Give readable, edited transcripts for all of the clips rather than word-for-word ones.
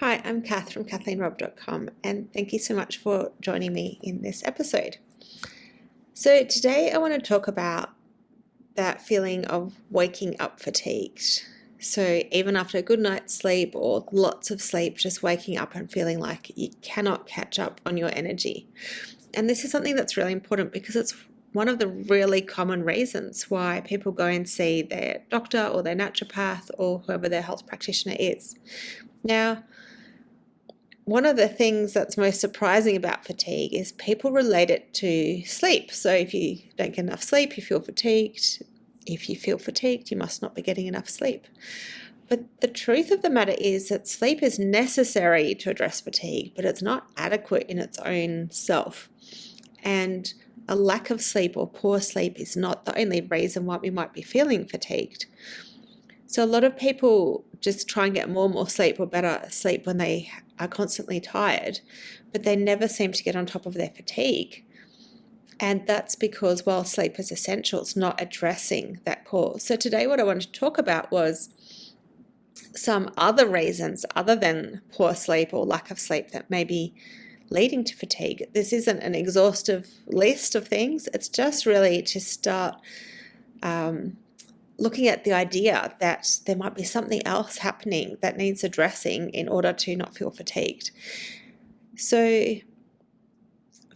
Hi, I'm Kath from KathleenRobb.com, and thank you so much for joining me in this episode. So today I want to talk about that feeling of waking up fatigued. So even after a good night's sleep or lots of sleep, just waking up and feeling like you cannot catch up on your energy. And this is something that's really important because it's one of the really common reasons why people go and see their doctor or their naturopath or whoever their health practitioner is. Now, one of the things that's most surprising about fatigue is people relate it to sleep. So if you don't get enough sleep, you feel fatigued. If you feel fatigued, you must not be getting enough sleep. But the truth of the matter is that sleep is necessary to address fatigue, but it's not adequate in its own self. And a lack of sleep or poor sleep is not the only reason why we might be feeling fatigued. So a lot of people just try and get more and more sleep or better sleep when they are constantly tired, but they never seem to get on top of their fatigue. And that's because while sleep is essential, it's not addressing that cause. So today what I wanted to talk about was some other reasons other than poor sleep or lack of sleep that may be leading to fatigue. This isn't an exhaustive list of things. It's just really to start looking at the idea that there might be something else happening that needs addressing in order to not feel fatigued. So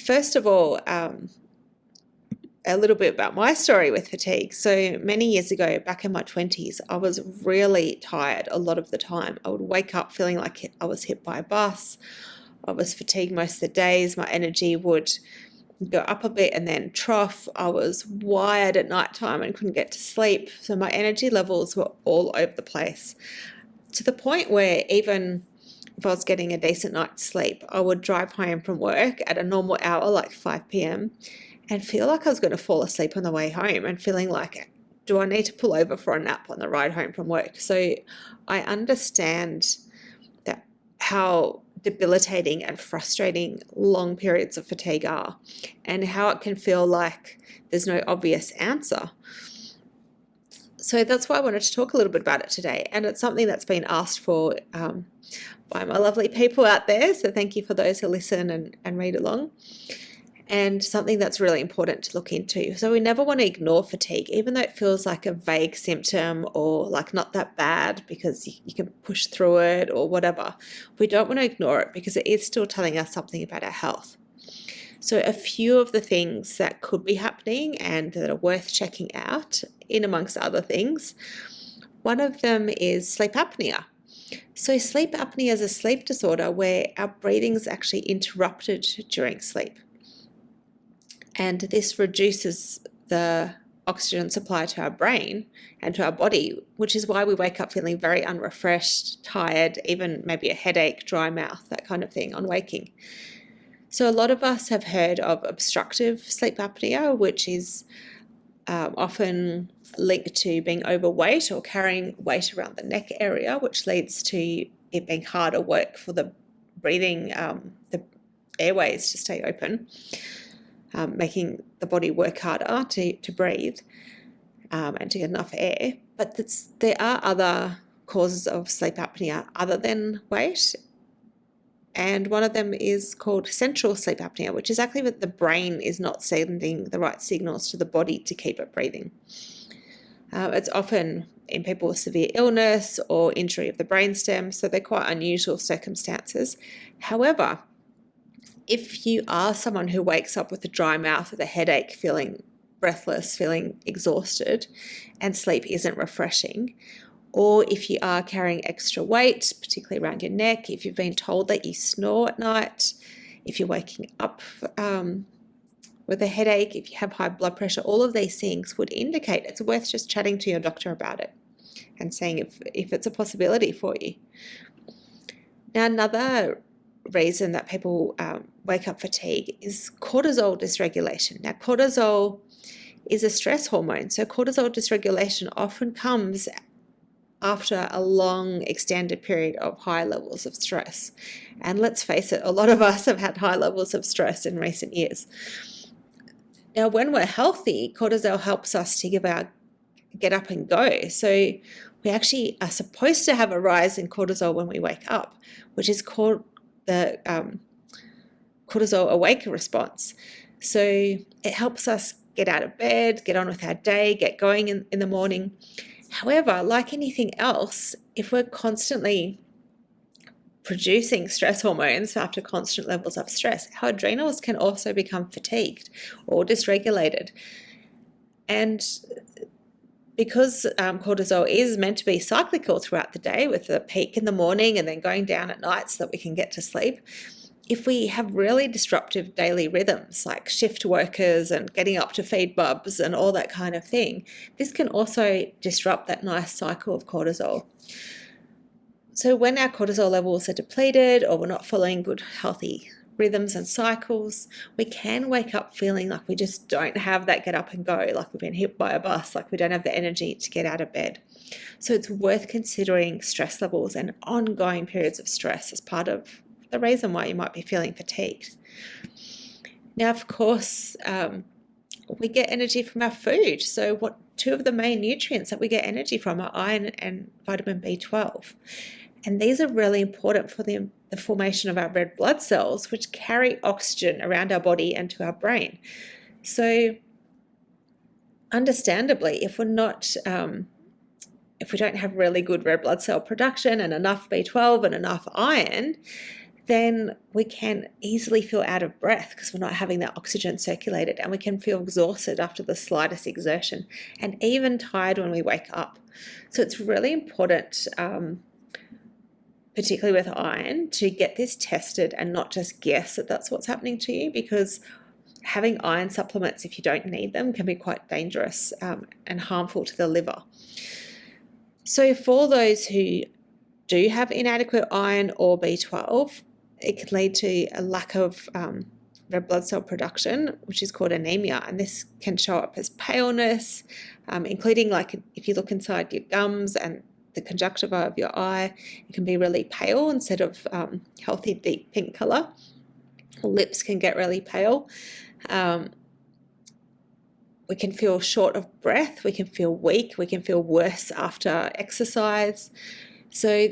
first of all, a little bit about my story with fatigue. So many years ago, back in my 20s, I was really tired a lot of the time. I would wake up feeling like I was hit by a bus. I was fatigued most of the days. My energy would go up a bit and then trough. I was wired at night time and couldn't get to sleep. So my energy levels were all over the place, to the point where even if I was getting a decent night's sleep, I would drive home from work at a normal hour, like 5 p.m, and feel like I was going to fall asleep on the way home and feeling like, do I need to pull over for a nap on the ride home from work? So I understand that how debilitating and frustrating long periods of fatigue are, and how it can feel like there's no obvious answer. So that's why I wanted to talk a little bit about it today, and it's something that's been asked for by my lovely people out there, so thank you for those who listen and read along, and something that's really important to look into. So we never want to ignore fatigue, even though it feels like a vague symptom or like not that bad because you can push through it or whatever. We don't want to ignore it because it is still telling us something about our health. So a few of the things that could be happening and that are worth checking out, in amongst other things, one of them is sleep apnea. So sleep apnea is a sleep disorder where our breathing is actually interrupted during sleep. And this reduces the oxygen supply to our brain and to our body, which is why we wake up feeling very unrefreshed, tired, even maybe a headache, dry mouth, that kind of thing on waking. So a lot of us have heard of obstructive sleep apnea, which is often linked to being overweight or carrying weight around the neck area, which leads to it being harder work for the breathing, the airways to stay open. Making the body work harder to breathe and to get enough air. But there are other causes of sleep apnea other than weight, and one of them is called central sleep apnea, which is actually that the brain is not sending the right signals to the body to keep it breathing. It's often in people with severe illness or injury of the brainstem, so they're quite unusual circumstances. However, if you are someone who wakes up with a dry mouth, with a headache, feeling breathless, feeling exhausted, and sleep isn't refreshing, or if you are carrying extra weight, particularly around your neck, if you've been told that you snore at night, if you're waking up with a headache, if you have high blood pressure, all of these things would indicate it's worth just chatting to your doctor about it and seeing if it's a possibility for you. Now, another reason that people wake up fatigue is cortisol dysregulation. Now, cortisol is a stress hormone, so cortisol dysregulation often comes after a long extended period of high levels of stress. And let's face it, a lot of us have had high levels of stress in recent years. Now, when we're healthy, cortisol helps us to give our get up and go. So we actually are supposed to have a rise in cortisol when we wake up, which is called the cortisol awake response. So it helps us get out of bed, get on with our day, get going in the morning. However, like anything else, if we're constantly producing stress hormones after constant levels of stress, our adrenals can also become fatigued or dysregulated. And because cortisol is meant to be cyclical throughout the day, with a peak in the morning and then going down at night so that we can get to sleep, if we have really disruptive daily rhythms like shift workers and getting up to feed bubs and all that kind of thing, this can also disrupt that nice cycle of cortisol. So when our cortisol levels are depleted or we're not following good healthy rhythms and cycles, we can wake up feeling like we just don't have that get up and go, like we've been hit by a bus, like we don't have the energy to get out of bed. So it's worth considering stress levels and ongoing periods of stress as part of the reason why you might be feeling fatigued. Now, of course, we get energy from our food. So two of the main nutrients that we get energy from are iron and vitamin B12. And these are really important for the formation of our red blood cells, which carry oxygen around our body and to our brain. So understandably, if we don't have really good red blood cell production and enough B12 and enough iron, then we can easily feel out of breath because we're not having that oxygen circulated, and we can feel exhausted after the slightest exertion and even tired when we wake up. So it's really important, particularly with iron, to get this tested and not just guess that that's what's happening to you, because having iron supplements, if you don't need them, can be quite dangerous and harmful to the liver. So for those who do have inadequate iron or B12, it can lead to a lack of red blood cell production, which is called anemia, and this can show up as paleness, including like if you look inside your gums and the conjunctiva of your eye, it can be really pale instead of healthy deep pink color. Lips can get really pale. We can feel short of breath, we can feel weak, we can feel worse after exercise. So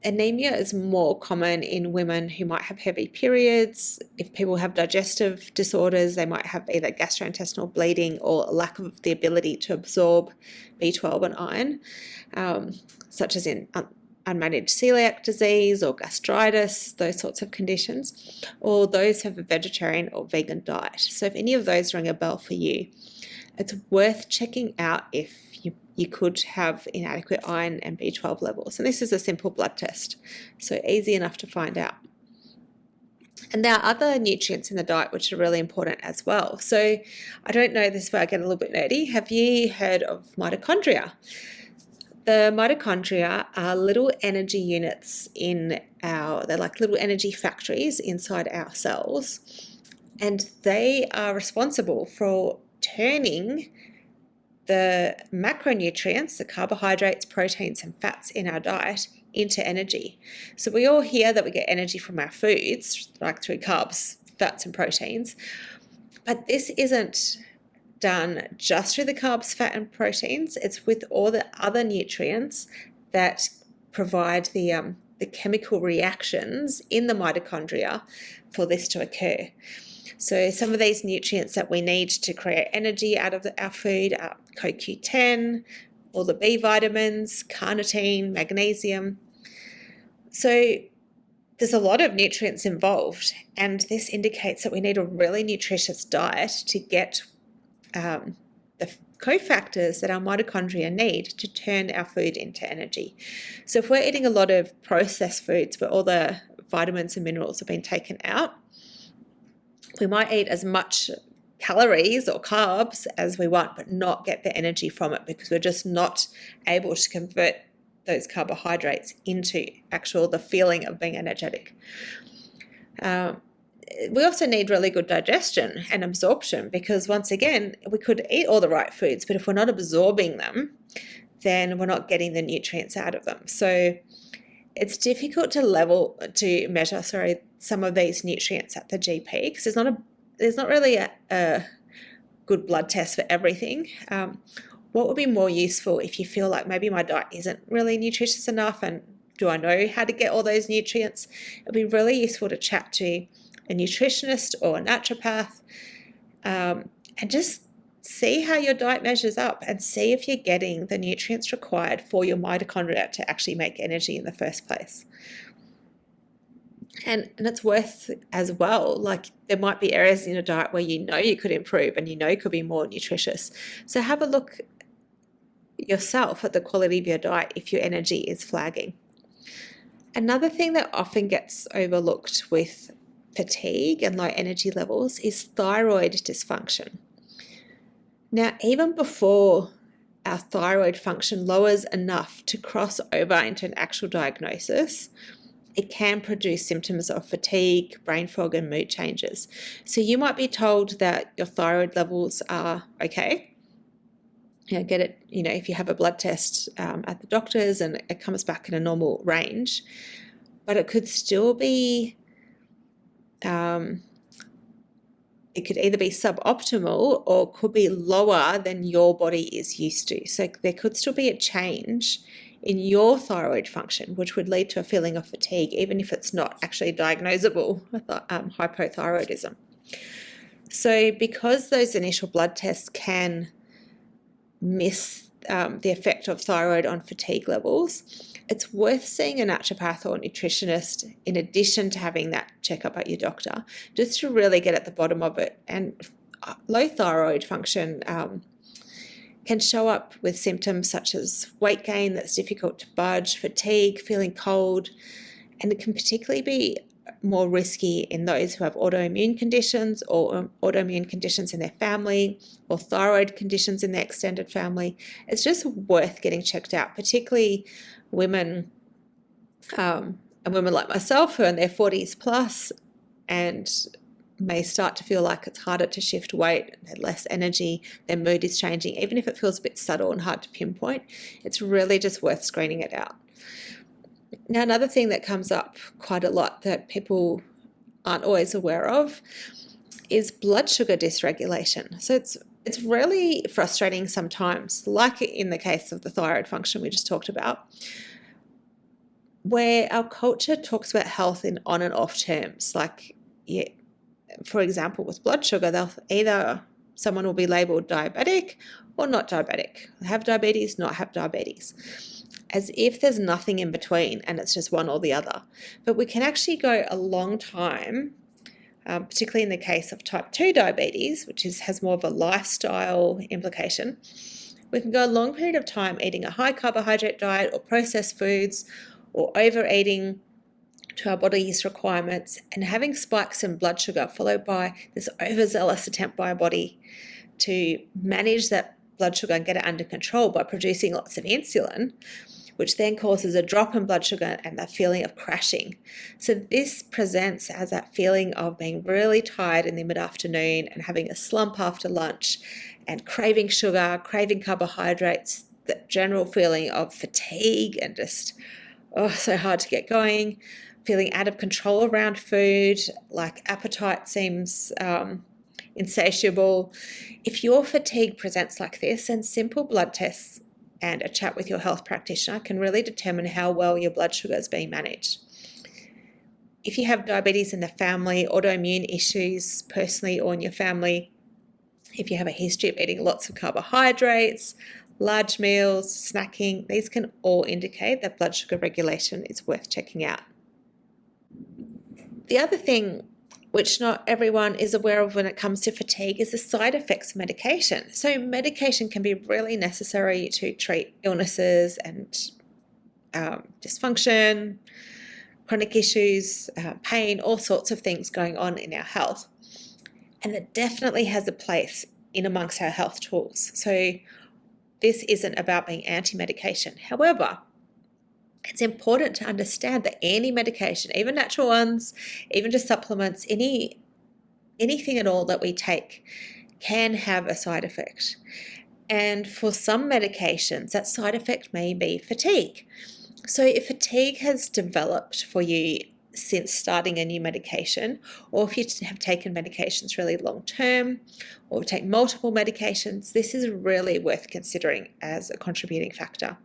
anemia is more common in women who might have heavy periods. If people have digestive disorders, they might have either gastrointestinal bleeding or a lack of the ability to absorb B12 and iron, such as in unmanaged celiac disease or gastritis, those sorts of conditions, or those who have a vegetarian or vegan diet. So if any of those ring a bell for you, it's worth checking out if you could have inadequate iron and B12 levels. And this is a simple blood test, so easy enough to find out. And there are other nutrients in the diet which are really important as well. So I don't know, this is where I get a little bit nerdy. Have you heard of mitochondria? The mitochondria are little energy units they're like little energy factories inside our cells, and they are responsible for turning the macronutrients, the carbohydrates, proteins, and fats in our diet into energy. So we all hear that we get energy from our foods, like through carbs, fats, and proteins, but this isn't done just through the carbs, fat, and proteins. It's with all the other nutrients that provide the chemical reactions in the mitochondria for this to occur. So some of these nutrients that we need to create energy out of our food are CoQ10, all the B vitamins, carnitine, magnesium. So there's a lot of nutrients involved, and this indicates that we need a really nutritious diet to get the cofactors that our mitochondria need to turn our food into energy. So if we're eating a lot of processed foods where all the vitamins and minerals have been taken out, we might eat as much calories or carbs as we want, but not get the energy from it because we're just not able to convert those carbohydrates into the feeling of being energetic. We also need really good digestion and absorption, because once again, we could eat all the right foods, but if we're not absorbing them, then we're not getting the nutrients out of them. So it's difficult to measure some of these nutrients at the GP, because there's not really a good blood test for everything. what would be more useful if you feel like maybe my diet isn't really nutritious enough, and do I know how to get all those nutrients? It'd be really useful to chat to a nutritionist or a naturopath, and just see how your diet measures up and see if you're getting the nutrients required for your mitochondria to actually make energy in the first place. And it's worth as well, like there might be areas in your diet where you know you could improve and you know you could be more nutritious. So have a look yourself at the quality of your diet if your energy is flagging. Another thing that often gets overlooked with fatigue and low energy levels is thyroid dysfunction. Now, even before our thyroid function lowers enough to cross over into an actual diagnosis, it can produce symptoms of fatigue, brain fog, and mood changes. So you might be told that your thyroid levels are okay. Get it, if you have a blood test at the doctor's and it comes back in a normal range, but it could still be, it could either be suboptimal or could be lower than your body is used to. So there could still be a change in your thyroid function, which would lead to a feeling of fatigue, even if it's not actually diagnosable with hypothyroidism. So because those initial blood tests can miss the effect of thyroid on fatigue levels, it's worth seeing a naturopath or nutritionist in addition to having that checkup at your doctor, just to really get at the bottom of it. And low thyroid function can show up with symptoms such as weight gain that's difficult to budge, fatigue, feeling cold, and it can particularly be more risky in those who have autoimmune conditions or autoimmune conditions in their family or thyroid conditions in their extended family. It's just worth getting checked out, particularly women and women like myself who are in their 40s plus and may start to feel like it's harder to shift weight, they have less energy, their mood is changing, even if it feels a bit subtle and hard to pinpoint. It's really just worth screening it out. Now, another thing that comes up quite a lot that people aren't always aware of is blood sugar dysregulation. So it's really frustrating sometimes, like in the case of the thyroid function we just talked about, where our culture talks about health in on and off terms. Like, for example, with blood sugar, someone will be labelled diabetic or not diabetic, have diabetes, not have diabetes, as if there's nothing in between and it's just one or the other. But we can actually go a long time, particularly in the case of type 2 diabetes, which has more of a lifestyle implication. We can go a long period of time eating a high carbohydrate diet or processed foods or overeating to our body's requirements and having spikes in blood sugar, followed by this overzealous attempt by our body to manage that blood sugar and get it under control by producing lots of insulin, which then causes a drop in blood sugar and that feeling of crashing. So this presents as that feeling of being really tired in the mid-afternoon and having a slump after lunch and craving sugar, craving carbohydrates, that general feeling of fatigue and just, so hard to get going, feeling out of control around food, like appetite seems insatiable. If your fatigue presents like this, then simple blood tests and a chat with your health practitioner can really determine how well your blood sugar is being managed. If you have diabetes in the family, autoimmune issues personally or in your family, if you have a history of eating lots of carbohydrates, large meals, snacking, these can all indicate that blood sugar regulation is worth checking out. The other thing which not everyone is aware of when it comes to fatigue is the side effects of medication. So medication can be really necessary to treat illnesses and dysfunction, chronic issues, pain, all sorts of things going on in our health. And it definitely has a place in amongst our health tools. So this isn't about being anti-medication. However, it's important to understand that any medication, even natural ones, even just supplements, anything at all that we take can have a side effect. And for some medications, that side effect may be fatigue. So if fatigue has developed for you since starting a new medication, or if you have taken medications really long term or take multiple medications, this is really worth considering as a contributing factor.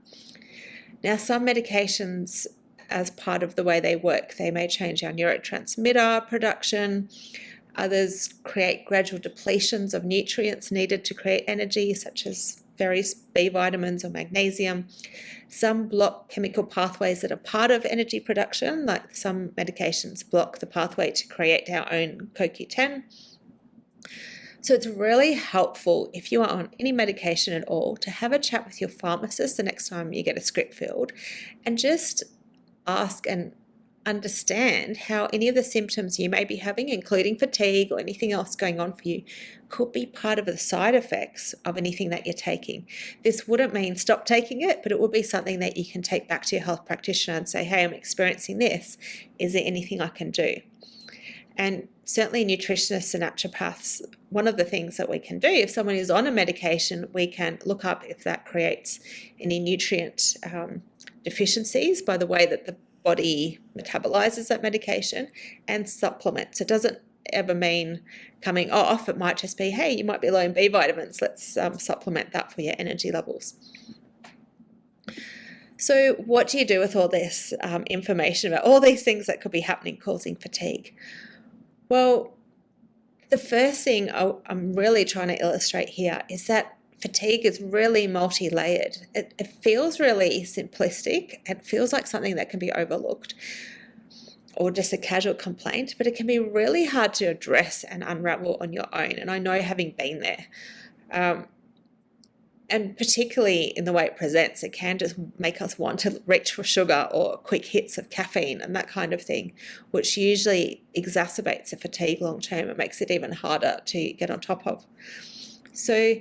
Now, some medications, as part of the way they work, they may change our neurotransmitter production. Others create gradual depletions of nutrients needed to create energy, such as various B vitamins or magnesium. Some block chemical pathways that are part of energy production, like some medications block the pathway to create our own CoQ10. So it's really helpful, if you are on any medication at all, to have a chat with your pharmacist the next time you get a script filled and just ask and understand how any of the symptoms you may be having, including fatigue or anything else going on for you, could be part of the side effects of anything that you're taking. This wouldn't mean stop taking it, but it would be something that you can take back to your health practitioner and say, hey, I'm experiencing this. Is there anything I can do? And certainly nutritionists and naturopaths, one of the things that we can do, if someone is on a medication, we can look up if that creates any nutrient deficiencies by the way that the body metabolizes that medication, and supplements. It doesn't ever mean coming off. It might just be, hey, you might be low in B vitamins. Let's supplement that for your energy levels. So what do you do with all this information about all these things that could be happening causing fatigue? Well, the first thing I'm really trying to illustrate here is that fatigue is really multi-layered. It feels really simplistic. It feels like something that can be overlooked or just a casual complaint, but it can be really hard to address and unravel on your own. And I know, having been there, and particularly in the way it presents, it can just make us want to reach for sugar or quick hits of caffeine and that kind of thing, which usually exacerbates the fatigue long term. It makes it even harder to get on top of. So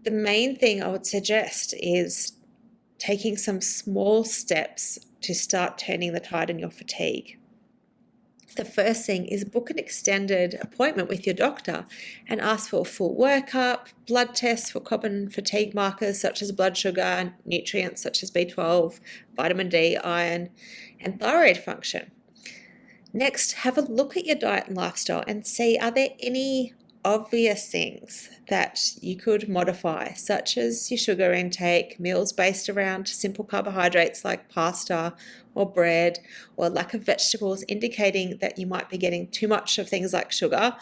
the main thing I would suggest is taking some small steps to start turning the tide on your fatigue. The first thing is book an extended appointment with your doctor and ask for a full workup, blood tests for common fatigue markers such as blood sugar, nutrients such as B12, vitamin D, iron, and thyroid function. Next, have a look at your diet and lifestyle and see, are there any obvious things that you could modify, such as your sugar intake, meals based around simple carbohydrates like pasta or bread, or lack of vegetables, indicating that you might be getting too much of things like sugar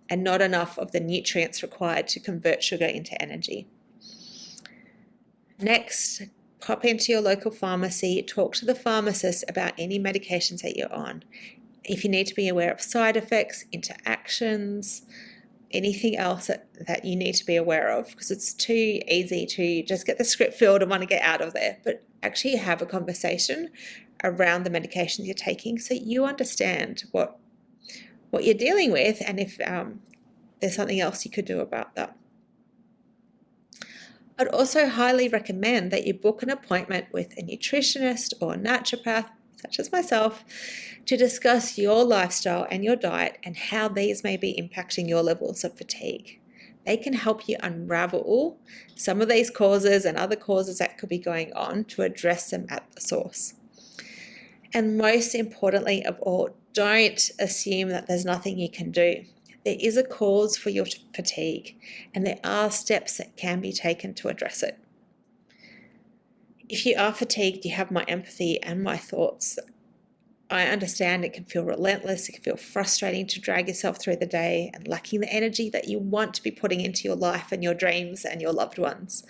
and not enough of the nutrients required to convert sugar into energy. Next, pop into your local pharmacy, talk to the pharmacist about any medications that you're on. If you need to be aware of side effects, interactions, anything else that you need to be aware of, because it's too easy to just get the script filled and want to get out of there, but actually have a conversation around the medications you're taking so you understand what you're dealing with and if there's something else you could do about that. I'd also highly recommend that you book an appointment with a nutritionist or a naturopath, such as myself, to discuss your lifestyle and your diet and how these may be impacting your levels of fatigue. They can help you unravel some of these causes and other causes that could be going on to address them at the source. And most importantly of all, don't assume that there's nothing you can do. There is a cause for your fatigue, and there are steps that can be taken to address it. If you are fatigued, you have my empathy and my thoughts. I understand it can feel relentless, it can feel frustrating to drag yourself through the day and lacking the energy that you want to be putting into your life and your dreams and your loved ones.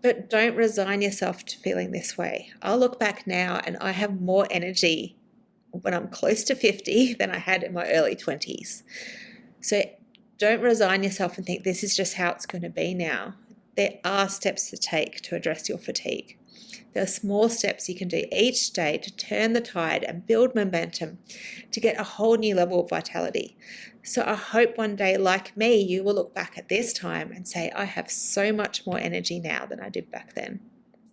But don't resign yourself to feeling this way. I'll look back now and I have more energy when I'm close to 50 than I had in my early 20s. So don't resign yourself and think this is just how it's going to be now. There are steps to take to address your fatigue. There are small steps you can do each day to turn the tide and build momentum to get a whole new level of vitality. So I hope one day, like me, you will look back at this time and say, I have so much more energy now than I did back then.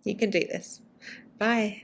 You can do this. Bye.